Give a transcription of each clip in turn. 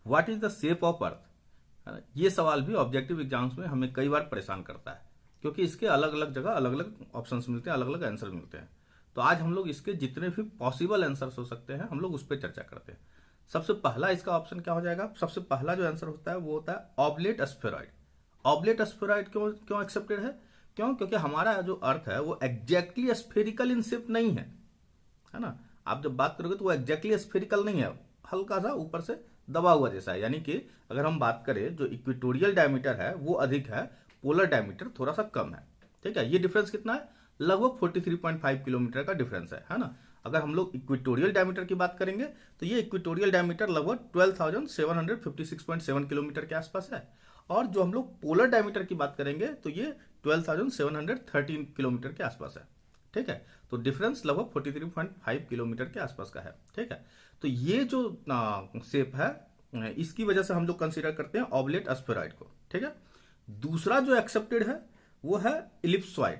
What is the shape of earth, है ना। ये सवाल भी ऑब्जेक्टिव एग्जाम्स में हमें कई बार परेशान करता है, क्योंकि इसके अलग अलग जगह अलग अलग ऑप्शंस मिलते हैं, अलग अलग आंसर मिलते हैं। तो आज हम लोग इसके जितने भी पॉसिबल आंसर्स हो सकते हैं हम लोग उस पर चर्चा करते हैं। सबसे पहला इसका ऑप्शन क्या हो जाएगा, सबसे पहला जो आंसर होता है वो होता है ऑब्लेट एस्फेरॉइड। ऑब्लेट एस्फेरॉइड क्यों क्यों एक्सेप्टेड है? क्यों? क्योंकि हमारा जो अर्थ है वो एग्जैक्टली स्फेरिकल इन शेप नहीं है ना। आप जब बात करोगे तो वो एग्जैक्टली स्फेरिकल नहीं है, हल्का सा ऊपर से दबा हुआ जैसा है। यानी कि अगर हम बात करें जो इक्वेटोरियल डायमीटर है वो अधिक है, पोलर डायमीटर थोड़ा सा कम है। ठीक है, ये डिफरेंस कितना है? लगभग 43.5 किलोमीटर का डिफरेंस है ना। अगर हम लोग इक्वेटोरियल डायमीटर की बात करेंगे तो ये इक्वेटोरियल डायमीटर लगभग 12,756.7 किलोमीटर के आसपास है। और जो हम लोग पोलर डायमीटर की बात करेंगे तो ये 12,713 किलोमीटर के आसपास है। ठीक है, तो डिफरेंस लगभग 43.5 किलोमीटर के आसपास का है। ठीक है, तो ये जो शेप है इसकी वजह से हम लोग कंसीडर करते हैं ऑब्लेट एस्फेरॉइड को। ठीक है, दूसरा जो एक्सेप्टेड है वो है इलिप्सॉइड।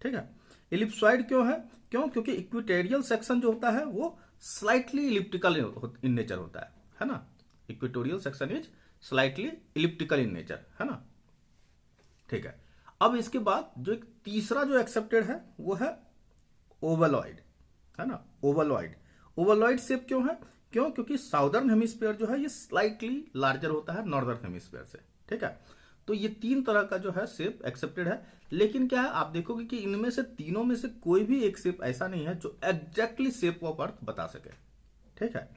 ठीक है, इलिप्सॉइड क्यों है? क्योंकि इक्वेटोरियल सेक्शन जो होता है वो स्लाइटली इलिप्टिकल इन नेचर होता है ना। Equatorial section is slightly elliptical in nature, है ना। ठीक है, अब इसके बाद जो एक तीसरा जो एक्सेप्टेड है वो है ओवलॉइड, है ना। ओवलॉइड, ओवलॉइड शेप क्यों है? क्योंकि साउदर्न हेमिस्फीयर जो है ये स्लाइटली लार्जर होता है नॉर्दर्न हेमिस्फीयर से। ठीक है, तो ये तीन तरह का जो है शेप एक्सेप्टेड है। लेकिन क्या है, आप देखोगे कि इनमें से तीनों में से कोई भी एक शेप ऐसा नहीं है जो एग्जैक्टली शेप ऑफ अर्थ बता सके। ठीक है,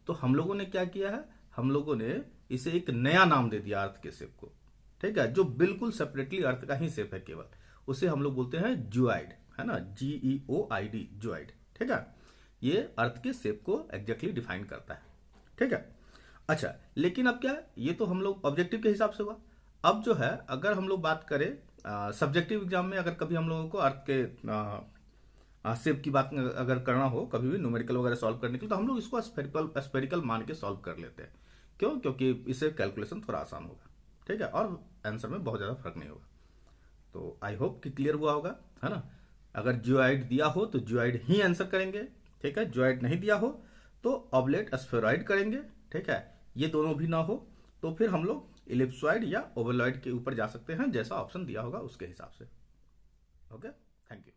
तो हम लोगों ने क्या किया है, हम लोगों ने इसे एक नया नाम दे दिया अर्थ के शेप को। ठीक है, जो बिल्कुल सेपरेटली अर्थ का ही शेप है केवल, उसे हम लोग बोलते हैं ज्यूआइड, है ना। GEOID, ज्यूआइड। ठीक है, ये अर्थ के शेप को एग्जैक्टली डिफाइन करता है। ठीक है, अच्छा, लेकिन अब क्या है, ये तो हम लोग ऑब्जेक्टिव के हिसाब से हुआ। अब जो है अगर हम लोग बात करें सब्जेक्टिव एग्जाम में, अगर कभी हम लोगों को अर्थ के शेप की बात अगर करना हो, कभी भी न्यूमेरिकल वगैरह सॉल्व करने के लिए, तो हम लोग इसको स्फेरिकल मान के सॉल्व कर लेते हैं। क्यों? क्योंकि इससे कैलकुलेशन थोड़ा आसान होगा। ठीक है, और आंसर में बहुत ज़्यादा फर्क नहीं होगा। तो आई होप कि क्लियर हुआ होगा, है ना। अगर ज्यूआइड दिया हो तो ज्यूआइड ही आंसर करेंगे। ठीक है, ज्यूआइड नहीं दिया हो तो ऑब्लेट एस्फेरॉइड करेंगे। ठीक है, ये दोनों भी ना हो तो फिर हम लोग इलिप्सॉइड या ओवलॉइड के ऊपर जा सकते हैं, जैसा ऑप्शन दिया होगा उसके हिसाब से। Okay, thank you.